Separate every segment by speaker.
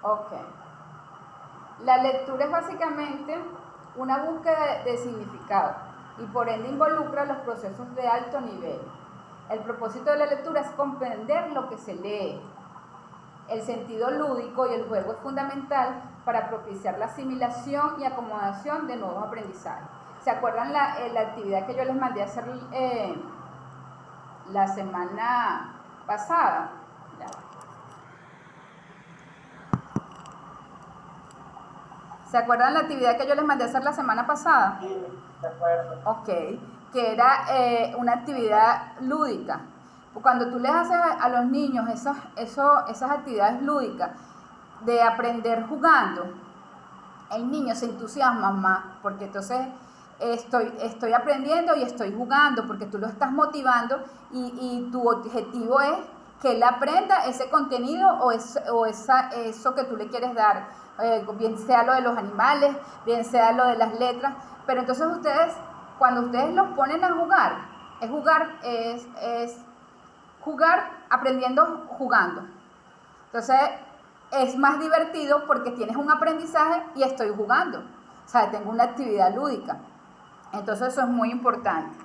Speaker 1: Ok. La lectura es básicamente una búsqueda de significado y por ende involucra los procesos de alto nivel. El propósito de la lectura es comprender lo que se lee. El sentido lúdico y el juego es fundamental para propiciar la asimilación y acomodación de nuevos aprendizajes. ¿Se acuerdan la actividad que yo les mandé a hacer la semana pasada? ¿Se acuerdan la actividad que yo les mandé a hacer la semana pasada?
Speaker 2: Sí, de acuerdo.
Speaker 1: Ok, que era una actividad lúdica. Cuando tú les haces a los niños esas actividades lúdicas de aprender jugando, el niño se entusiasma más, porque entonces estoy aprendiendo y estoy jugando, porque tú lo estás motivando y tu objetivo es que él aprenda ese contenido o eso que tú le quieres dar, bien sea lo de los animales, bien sea lo de las letras, pero entonces cuando ustedes los ponen a jugar, es jugar aprendiendo jugando. Entonces es más divertido porque tienes un aprendizaje y estoy jugando, o sea, tengo una actividad lúdica. Entonces eso es muy importante.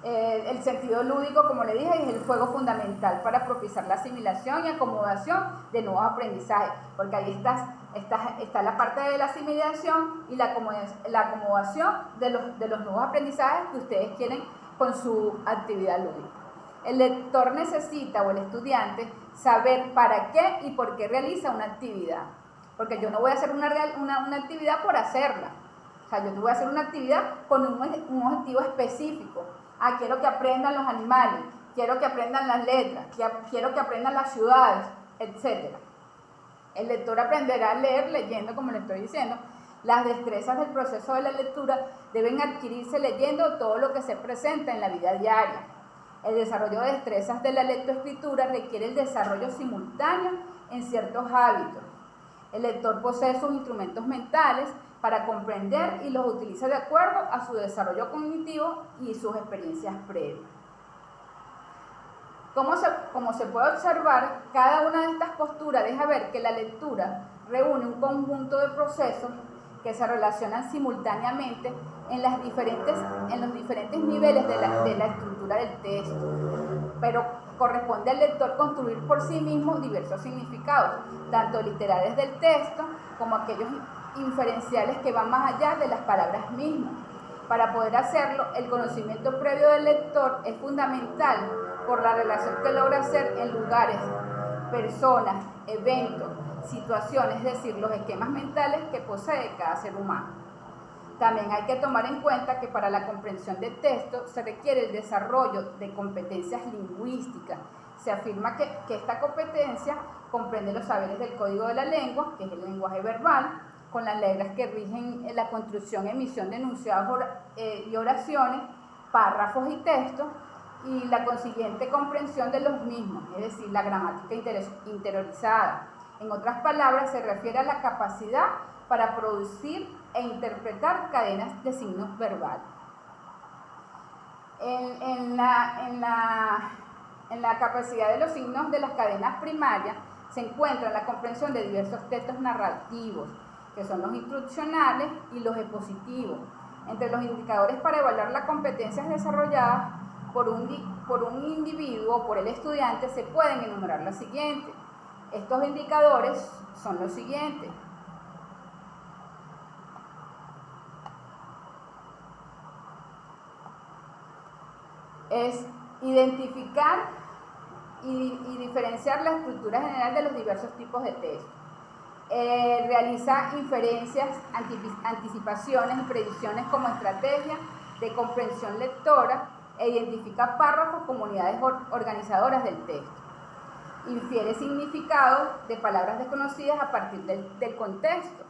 Speaker 1: El sentido lúdico, como le dije, es el juego fundamental para propiciar la asimilación y acomodación de nuevos aprendizajes, porque ahí está la parte de la asimilación y la acomodación de los nuevos aprendizajes que ustedes quieren con su actividad lúdica. El lector necesita, o el estudiante, saber para qué y por qué realiza una actividad, porque yo no voy a hacer una actividad por hacerla. O sea, yo voy a hacer una actividad con un objetivo específico. Quiero que aprendan los animales, quiero que aprendan las letras, quiero que aprendan las ciudades, etc. El lector aprenderá a leer leyendo, como le estoy diciendo. Las destrezas del proceso de la lectura deben adquirirse leyendo todo lo que se presenta en la vida diaria. El desarrollo de destrezas de la lectoescritura requiere el desarrollo simultáneo en ciertos hábitos. El lector posee sus instrumentos mentales para comprender y los utiliza de acuerdo a su desarrollo cognitivo y sus experiencias previas. Como se puede observar, cada una de estas posturas deja ver que la lectura reúne un conjunto de procesos que se relacionan simultáneamente en los diferentes niveles de la estructura del texto, pero corresponde al lector construir por sí mismo diversos significados, tanto literales del texto como aquellos inferenciales que van más allá de las palabras mismas. Para poder hacerlo, el conocimiento previo del lector es fundamental por la relación que logra hacer en lugares, personas, eventos, situaciones, es decir, los esquemas mentales que posee cada ser humano. También hay que tomar en cuenta que para la comprensión del texto se requiere el desarrollo de competencias lingüísticas. Se afirma que esta competencia comprende los saberes del código de la lengua, que es el lenguaje verbal, con las reglas que rigen la construcción, emisión de enunciados y oraciones, párrafos y textos, y la consiguiente comprensión de los mismos, es decir, la gramática interiorizada. En otras palabras, se refiere a la capacidad para producir e interpretar cadenas de signos verbales. En la capacidad de los signos de las cadenas primarias se encuentra la comprensión de diversos textos narrativos, que son los instruccionales y los expositivos. Entre los indicadores para evaluar las competencias desarrolladas por un individuo o por el estudiante se pueden enumerar las siguientes. Estos indicadores son los siguientes. Es identificar y diferenciar la estructura general de los diversos tipos de texto. Realiza inferencias, anticipaciones y predicciones como estrategia de comprensión lectora e identifica párrafos como unidades organizadoras del texto. Infiere significados de palabras desconocidas a partir del contexto.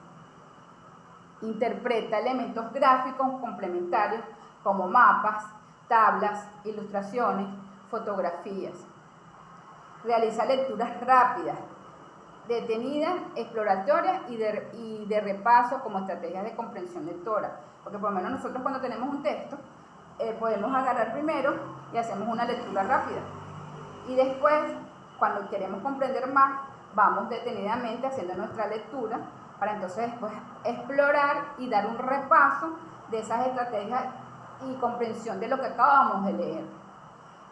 Speaker 1: Interpreta elementos gráficos complementarios como mapas, tablas, ilustraciones, fotografías. Realiza lecturas rápidas, detenidas, exploratorias y de repaso como estrategias de comprensión lectora. Porque por lo menos nosotros cuando tenemos un texto, podemos agarrar primero y hacemos una lectura rápida. Y después, cuando queremos comprender más, vamos detenidamente haciendo nuestra lectura para entonces después explorar y dar un repaso de esas estrategias y comprensión de lo que acabamos de leer.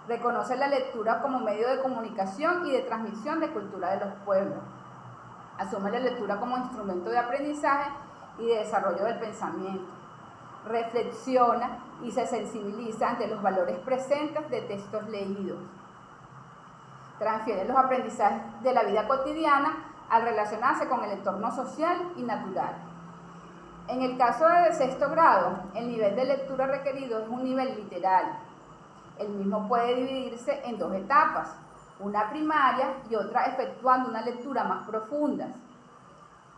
Speaker 1: Reconoce la lectura como medio de comunicación y de transmisión de cultura de los pueblos. Asume la lectura como instrumento de aprendizaje y de desarrollo del pensamiento. Reflexiona y se sensibiliza ante los valores presentes de textos leídos. Transfiere los aprendizajes de la vida cotidiana al relacionarse con el entorno social y natural. En el caso de sexto grado, el nivel de lectura requerido es un nivel literal. El mismo puede dividirse en dos etapas, una primaria y otra efectuando una lectura más profunda,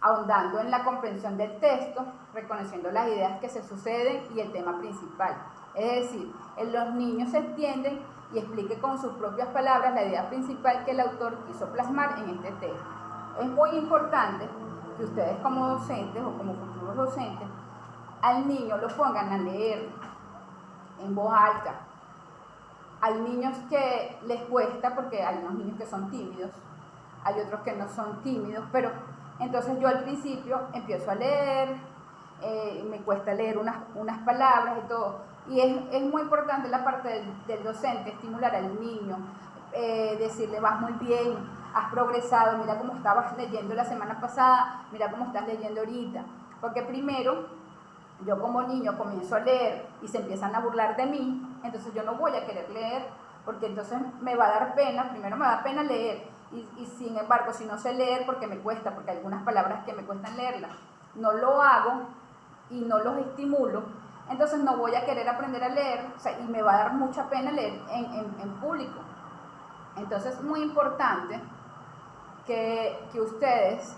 Speaker 1: ahondando en la comprensión del texto, reconociendo las ideas que se suceden y el tema principal. Es decir, los niños se entienden y expliquen con sus propias palabras la idea principal que el autor quiso plasmar en este texto. Es muy importante que ustedes como docentes o como futuros docentes al niño lo pongan a leer en voz alta. Hay niños que les cuesta porque hay unos niños que son tímidos, hay otros que no son tímidos, pero entonces yo al principio empiezo a leer, me cuesta leer unas palabras y todo. Y es muy importante la parte del docente, estimular al niño, decirle vas muy bien, has progresado, mira cómo estabas leyendo la semana pasada, mira cómo estás leyendo ahorita. Porque primero, yo como niño comienzo a leer y se empiezan a burlar de mí, entonces yo no voy a querer leer, porque entonces me va a dar pena, primero me da pena leer, y sin embargo, si no sé leer porque me cuesta, porque hay algunas palabras que me cuestan leerlas, no lo hago y no los estimulo, entonces no voy a querer aprender a leer, o sea, y me va a dar mucha pena leer en público. Entonces es muy importante que ustedes,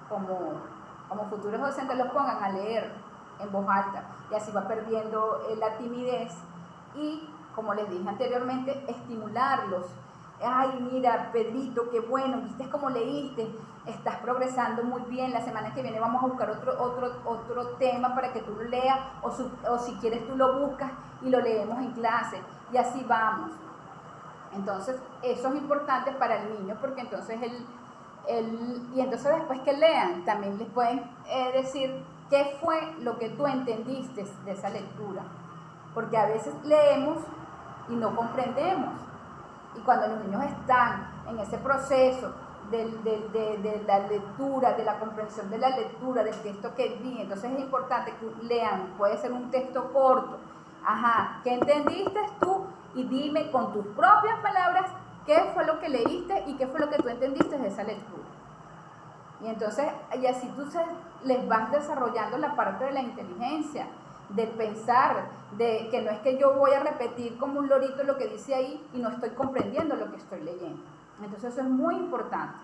Speaker 1: como futuros docentes, los pongan a leer en voz alta, y así va perdiendo la timidez y, como les dije anteriormente, estimularlos. Ay, mira, Pedrito, qué bueno, viste cómo leíste, estás progresando muy bien, la semana que viene vamos a buscar otro tema para que tú lo leas, o si quieres tú lo buscas y lo leemos en clase, y así vamos. Entonces, eso es importante para el niño, porque entonces y entonces después que lean, también les pueden decir qué fue lo que tú entendiste de esa lectura, porque a veces leemos y no comprendemos. Y cuando los niños están en ese proceso de la lectura, de la comprensión de la lectura, del texto que vi, entonces es importante que lean, puede ser un texto corto. Ajá, ¿qué entendiste tú? Y dime con tus propias palabras qué fue lo que leíste y qué fue lo que tú entendiste de esa lectura. Y entonces, y así tú les vas desarrollando la parte de la inteligencia, del pensar, de que no es que yo voy a repetir como un lorito lo que dice ahí y no estoy comprendiendo lo que estoy leyendo. Entonces eso es muy importante.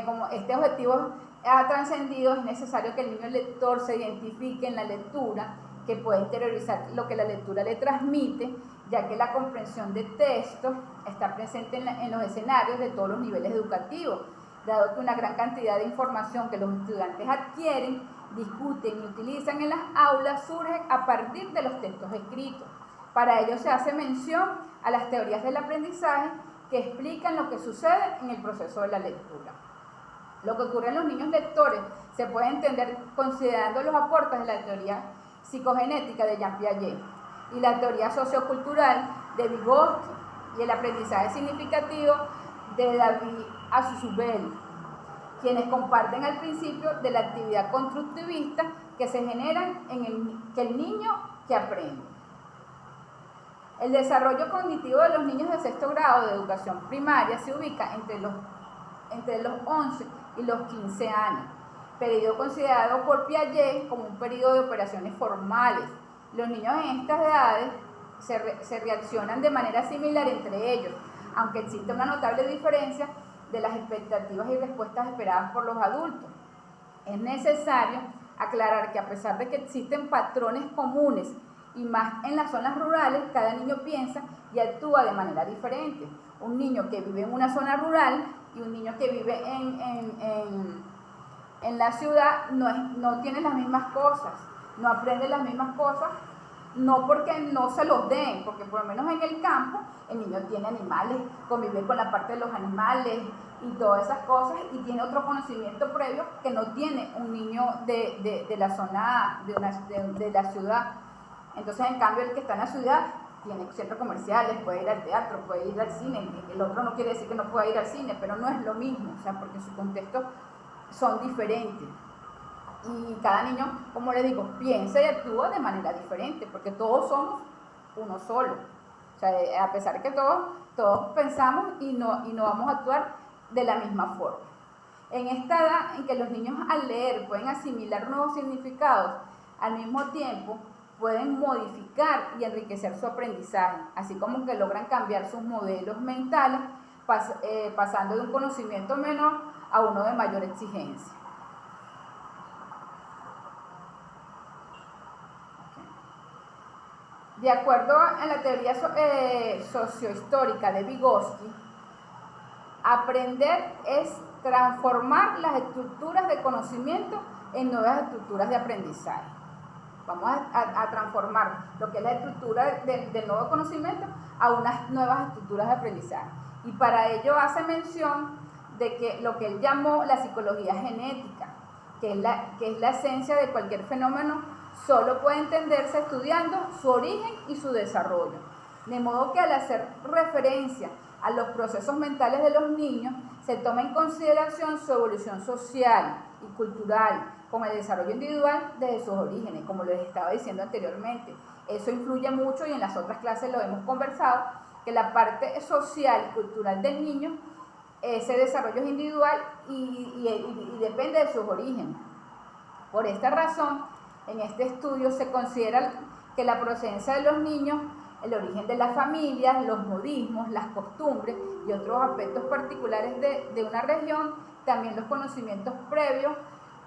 Speaker 1: Como este objetivo ha trascendido, es necesario que el niño lector se identifique en la lectura, que pueda interiorizar lo que la lectura le transmite, ya que la comprensión de texto está presente en los escenarios de todos los niveles educativos, dado que una gran cantidad de información que los estudiantes adquieren, discuten y utilizan en las aulas surge a partir de los textos escritos. Para ello se hace mención a las teorías del aprendizaje que explican lo que sucede en el proceso de la lectura. Lo que ocurre en los niños lectores se puede entender considerando los aportes de la teoría psicogenética de Jean Piaget y la teoría sociocultural de Vygotsky y el aprendizaje significativo de David Azucena, quienes comparten el principio de la actividad constructivista que se genera en el niño que aprende. El desarrollo cognitivo de los niños de sexto grado de educación primaria se ubica entre los 11 y los 15 años, periodo considerado por Piaget como un periodo de operaciones formales. Los niños en estas edades se reaccionan de manera similar entre ellos, aunque existe una notable diferencia de las expectativas y respuestas esperadas por los adultos. Es necesario aclarar que a pesar de que existen patrones comunes y más en las zonas rurales, cada niño piensa y actúa de manera diferente. Un niño que vive en una zona rural y un niño que vive en la ciudad no tiene las mismas cosas, no aprende las mismas cosas no porque no se los den, porque por lo menos en el campo el niño tiene animales, convive con la parte de los animales y todas esas cosas, y tiene otro conocimiento previo que no tiene un niño de la zona, de la ciudad. Entonces, en cambio, el que está en la ciudad tiene centros comerciales, puede ir al teatro, puede ir al cine. El otro no quiere decir que no pueda ir al cine, pero no es lo mismo, o sea, porque sus contextos son diferentes. Y cada niño, como les digo, piensa y actúa de manera diferente, porque todos somos uno solo. O sea, a pesar de que todos pensamos y no vamos a actuar de la misma forma. En esta edad en que los niños al leer pueden asimilar nuevos significados, al mismo tiempo pueden modificar y enriquecer su aprendizaje, así como que logran cambiar sus modelos mentales, pasando de un conocimiento menor a uno de mayor exigencia. De acuerdo a la teoría sociohistórica de Vygotsky, aprender es transformar las estructuras de conocimiento en nuevas estructuras de aprendizaje. Vamos a transformar lo que es la estructura del nuevo conocimiento a unas nuevas estructuras de aprendizaje. Y para ello hace mención de que lo que él llamó la psicología genética, que es la esencia de cualquier fenómeno, solo puede entenderse estudiando su origen y su desarrollo. De modo que al hacer referencia a los procesos mentales de los niños, se toma en consideración su evolución social y cultural, con el desarrollo individual desde sus orígenes, como les estaba diciendo anteriormente. Eso influye mucho, y en las otras clases lo hemos conversado, que la parte social y cultural del niño, ese desarrollo es individual y depende de sus orígenes. Por esta razón, en este estudio se considera que la procedencia de los niños, el origen de las familias, los modismos, las costumbres y otros aspectos particulares de una región, también los conocimientos previos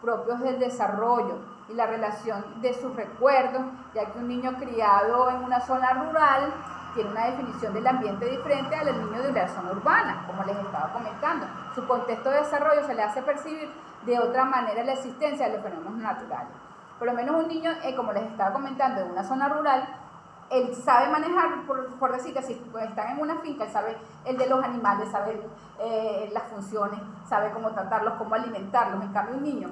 Speaker 1: propios del desarrollo y la relación de sus recuerdos, ya que un niño criado en una zona rural tiene una definición del ambiente diferente al niño de una zona urbana, como les estaba comentando. Su contexto de desarrollo se le hace percibir de otra manera la existencia de los fenómenos naturales. Por lo menos un niño, como les estaba comentando, en una zona rural, él sabe manejar, por decir que si están en una finca, él sabe el de los animales, sabe las funciones, sabe cómo tratarlos, cómo alimentarlos. En cambio, un niño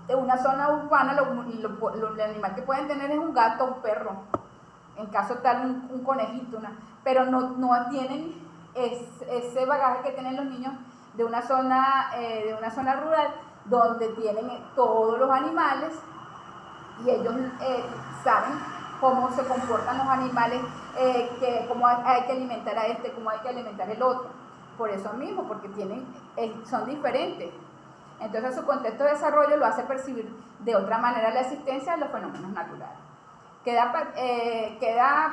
Speaker 1: de una zona urbana, el animal que pueden tener es un gato, un perro, en caso tal un conejito, pero no tienen ese bagaje que tienen los niños de una zona rural, donde tienen todos los animales y ellos saben cómo se comportan los animales, cómo hay que alimentar a este, cómo hay que alimentar el otro. Por eso mismo, porque son diferentes. Entonces su contexto de desarrollo lo hace percibir de otra manera la existencia de los fenómenos naturales. Queda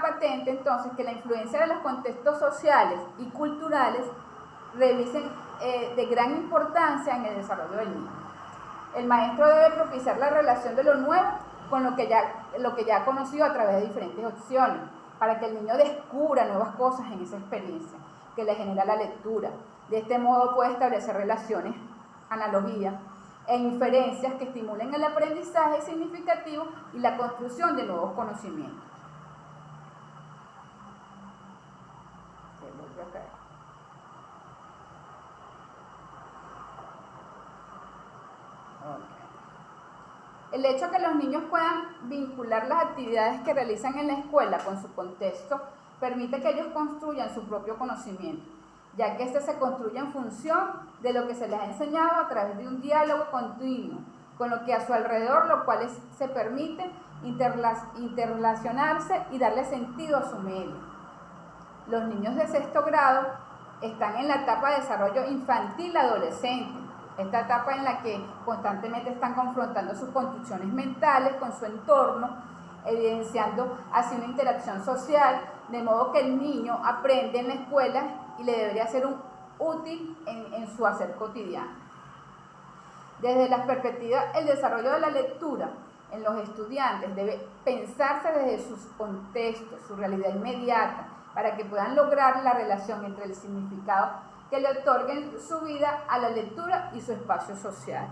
Speaker 1: patente entonces que la influencia de los contextos sociales y culturales revisten de gran importancia en el desarrollo del niño. El maestro debe propiciar la relación de lo nuevo con lo que ya ha conocido a través de diferentes opciones, para que el niño descubra nuevas cosas en esa experiencia que le genera la lectura. De este modo puede establecer relaciones, analogías e inferencias que estimulen el aprendizaje significativo y la construcción de nuevos conocimientos. El hecho de que los niños puedan vincular las actividades que realizan en la escuela con su contexto permite que ellos construyan su propio conocimiento, ya que este se construye en función de lo que se les ha enseñado a través de un diálogo continuo con lo que a su alrededor, lo cual se permite interrelacionarse y darle sentido a su medio. Los niños de sexto grado están en la etapa de desarrollo infantil adolescente, esta etapa en la que constantemente están confrontando sus construcciones mentales con su entorno, evidenciando así una interacción social, de modo que el niño aprende en la escuela y le debería ser útil en su hacer cotidiano. Desde la perspectiva del desarrollo de la lectura en los estudiantes debe pensarse desde sus contextos, su realidad inmediata, para que puedan lograr la relación entre el significado que le otorguen su vida a la lectura y su espacio social.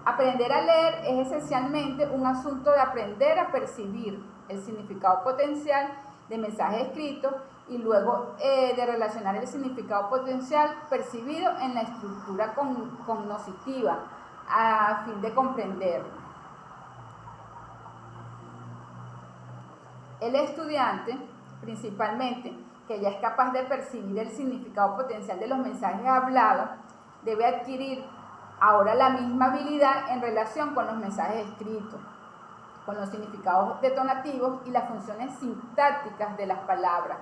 Speaker 1: Aprender a leer es esencialmente un asunto de aprender a percibir el significado potencial de mensajes escritos y luego de relacionar el significado potencial percibido en la estructura cognitiva a fin de comprenderlo. El estudiante, principalmente, que ya es capaz de percibir el significado potencial de los mensajes hablados, debe adquirir ahora la misma habilidad en relación con los mensajes escritos, con los significados detonativos y las funciones sintácticas de las palabras,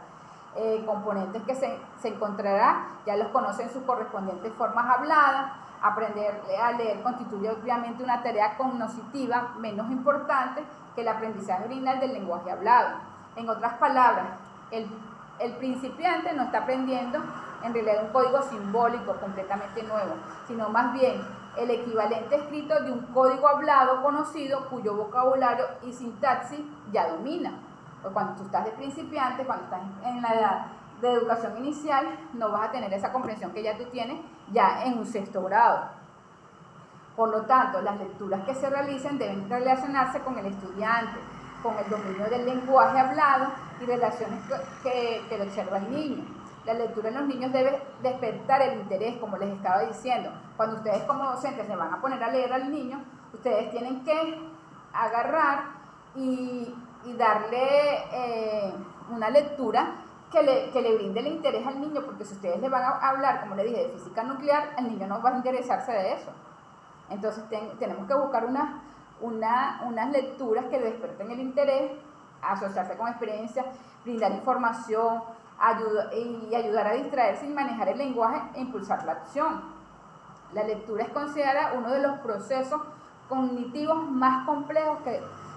Speaker 1: componentes que se encontrará, ya los conocen sus correspondientes formas habladas. Aprender a leer constituye obviamente una tarea cognitiva menos importante que el aprendizaje original del lenguaje hablado. En otras palabras, el principiante no está aprendiendo en realidad un código simbólico completamente nuevo, sino más bien el equivalente escrito de un código hablado conocido cuyo vocabulario y sintaxis ya domina. Pues cuando tú estás de principiante, cuando estás en la edad de educación inicial, no vas a tener esa comprensión que ya tú tienes ya en un sexto grado. Por lo tanto, las lecturas que se realicen deben relacionarse con el estudiante, con el dominio del lenguaje hablado y relaciones que lo observa el niño. La lectura en los niños debe despertar el interés, como les estaba diciendo. Cuando ustedes como docentes se van a poner a leer al niño, ustedes tienen que agarrar y darle una lectura que le brinde el interés al niño, porque si ustedes le van a hablar, como le dije, de física nuclear, el niño no va a interesarse de eso. Entonces tenemos que buscar unas lecturas que le despierten el interés, asociarse con experiencias, brindar información, ayudar a distraerse y manejar el lenguaje e impulsar la acción. La lectura es considerada uno de los procesos cognitivos más complejos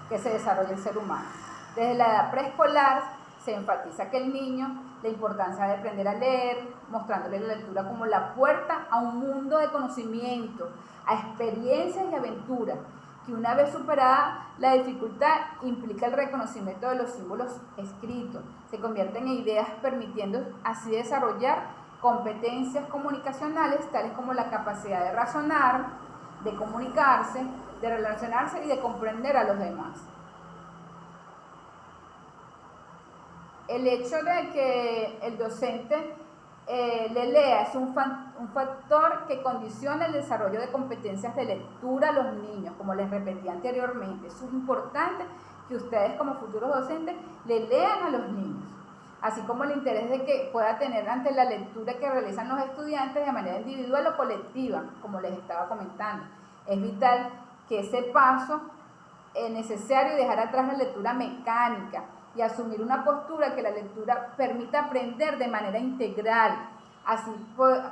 Speaker 1: que se desarrolla el ser humano. Desde la edad preescolar se enfatiza que el niño, la importancia de aprender a leer, mostrándole la lectura como la puerta a un mundo de conocimiento, a experiencias y aventuras, que una vez superada la dificultad implica el reconocimiento de los símbolos escritos, se convierten en ideas permitiendo así desarrollar competencias comunicacionales tales como la capacidad de razonar, de comunicarse, de relacionarse y de comprender a los demás. El hecho de que el docente le lea es un factor que condiciona el desarrollo de competencias de lectura a los niños, como les repetí anteriormente. Eso es importante que ustedes como futuros docentes le lean a los niños, así como el interés de que pueda tener ante la lectura que realizan los estudiantes de manera individual o colectiva, como les estaba comentando. Es vital que ese paso es necesario dejar atrás la lectura mecánica y asumir una postura que la lectura permita aprender de manera integral,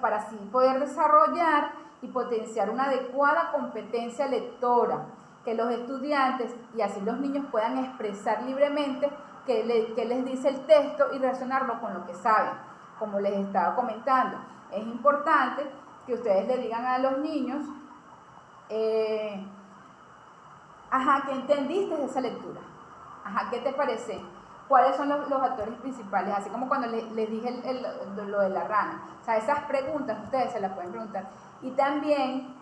Speaker 1: para así poder desarrollar y potenciar una adecuada competencia lectora, que los estudiantes y así los niños puedan expresar libremente qué les dice el texto y relacionarlo con lo que saben. Como les estaba comentando, es importante que ustedes le digan a los niños, ¿qué entendiste de esa lectura? ¿Qué te parece? ¿Cuáles son los actores principales? Así como cuando les dije lo de la rana. O sea, esas preguntas ustedes se las pueden preguntar. Y también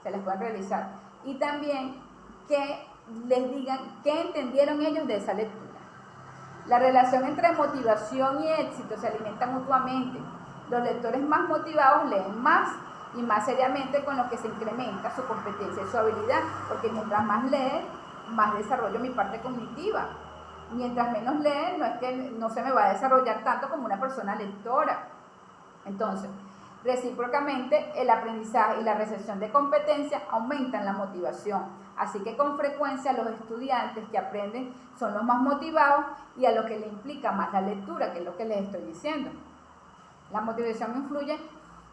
Speaker 1: se las pueden realizar. Y también que les digan qué entendieron ellos de esa lectura. La relación entre motivación y éxito se alimenta mutuamente. Los lectores más motivados leen más y más seriamente, con lo que se incrementa su competencia y su habilidad, porque mientras más leen, más desarrollo mi parte cognitiva. Mientras menos leen, no es que no se me va a desarrollar tanto como una persona lectora. Entonces, recíprocamente, el aprendizaje y la recepción de competencia aumentan la motivación. Así que con frecuencia los estudiantes que aprenden son los más motivados y a lo que le implica más la lectura, que es lo que les estoy diciendo. La motivación influye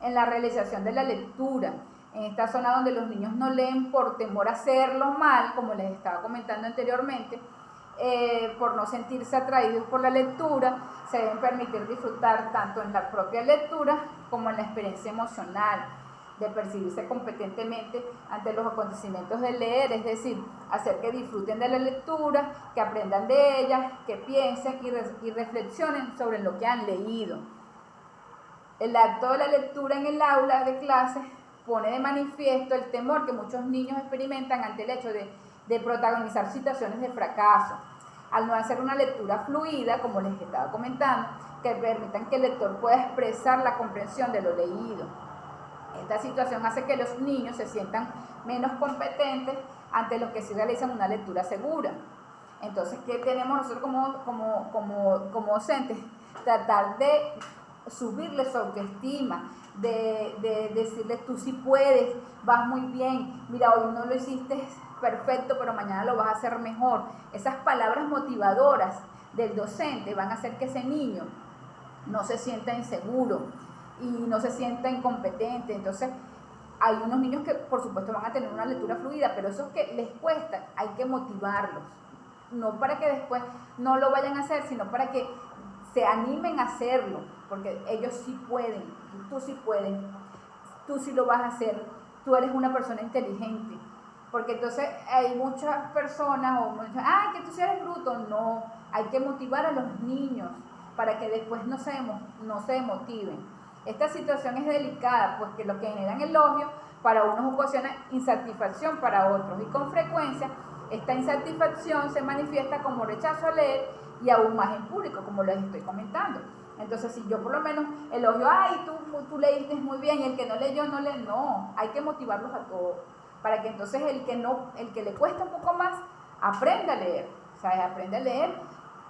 Speaker 1: en la realización de la lectura. En esta zona donde los niños no leen por temor a hacerlo mal, como les estaba comentando anteriormente, por no sentirse atraídos por la lectura, se deben permitir disfrutar tanto en la propia lectura como en la experiencia emocional, de percibirse competentemente ante los acontecimientos de leer, es decir, hacer que disfruten de la lectura, que aprendan de ella, que piensen y reflexionen sobre lo que han leído. El acto de la lectura en el aula de clase pone de manifiesto el temor que muchos niños experimentan ante el hecho de protagonizar situaciones de fracaso, al no hacer una lectura fluida, como les estaba comentando, que permitan que el lector pueda expresar la comprensión de lo leído. Esta situación hace que los niños se sientan menos competentes ante los que sí realizan una lectura segura. Entonces, ¿qué tenemos nosotros como docentes? Tratar de subirle su autoestima, de decirle tú sí puedes, vas muy bien, mira, hoy no lo hiciste perfecto, pero mañana lo vas a hacer mejor. Esas palabras motivadoras del docente van a hacer que ese niño no se sienta inseguro y no se sienta incompetente. Entonces, hay unos niños que por supuesto van a tener una lectura fluida, pero esos que les cuesta, hay que motivarlos, no para que después no lo vayan a hacer, sino para que se animen a hacerlo, porque ellos sí pueden, tú sí puedes, tú sí lo vas a hacer, tú eres una persona inteligente. Porque entonces hay muchas personas o muchas, que tú sí eres bruto. No, hay que motivar a los niños para que después no se demotiven. Esta situación es delicada, pues que lo que generan elogio para unos ocasiona insatisfacción para otros, y con frecuencia esta insatisfacción se manifiesta como rechazo a leer y aún más en público, como les estoy comentando. Entonces, si yo por lo menos elogio, tú leíste muy bien, y el que no leyó, no, hay que motivarlos a todos, para que entonces el que le cuesta un poco más, aprenda a leer, aprenda a leer,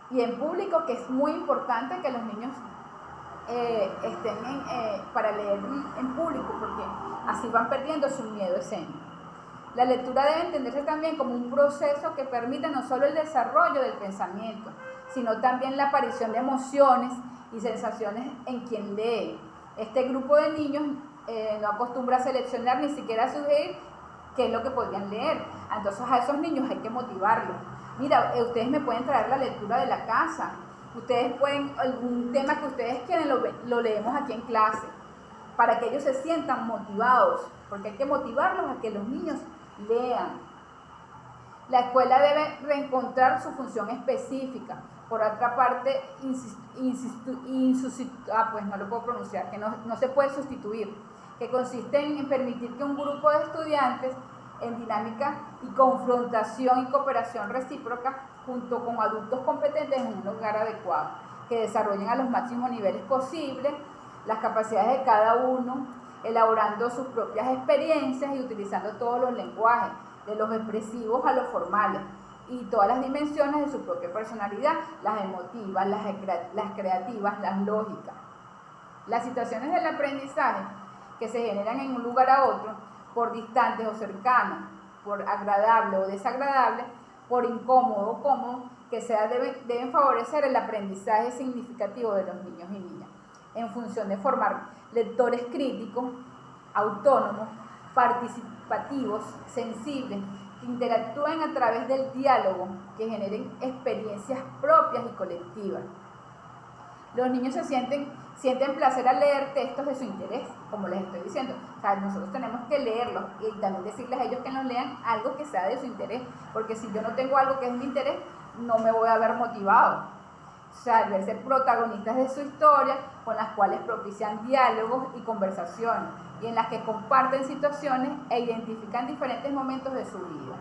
Speaker 1: y en público, que es muy importante que los niños estén para leer en público, porque así van perdiendo su miedo escénico. La lectura debe entenderse también como un proceso que permite no solo el desarrollo del pensamiento, sino también la aparición de emociones y sensaciones en quien lee. Este grupo de niños no acostumbra a seleccionar ni siquiera a sugerir qué es lo que podrían leer. Entonces a esos niños hay que motivarlos. Mira, ustedes me pueden traer la lectura de la casa, ustedes pueden, algún tema que ustedes quieren, lo leemos aquí en clase, para que ellos se sientan motivados, porque hay que motivarlos a que los niños lean. La escuela debe reencontrar su función específica. Por otra parte, no lo puedo pronunciar, que no se puede sustituir, que consiste en permitir que un grupo de estudiantes en dinámica y confrontación y cooperación recíproca, junto con adultos competentes en un lugar adecuado, que desarrollen a los máximos niveles posibles las capacidades de cada uno, elaborando sus propias experiencias y utilizando todos los lenguajes, de los expresivos a los formales, y todas las dimensiones de su propia personalidad, las emotivas, las creativas, las lógicas. Las situaciones del aprendizaje que se generan en un lugar a otro, por distantes o cercanos, por agradable o desagradable, por incómodo o cómodo, que sea, deben favorecer el aprendizaje significativo de los niños y niñas, en función de formar lectores críticos, autónomos, participativos, sensibles, que interactúen a través del diálogo, que generen experiencias propias y colectivas. Los niños sienten placer al leer textos de su interés, como les estoy diciendo. O sea, nosotros tenemos que leerlos y también decirles a ellos que nos lean algo que sea de su interés, porque si yo no tengo algo que es mi interés, no me voy a ver motivado. O sea, deben ser protagonistas de su historia, con las cuales propician diálogos y conversaciones, y en las que comparten situaciones e identifican diferentes momentos de su vida.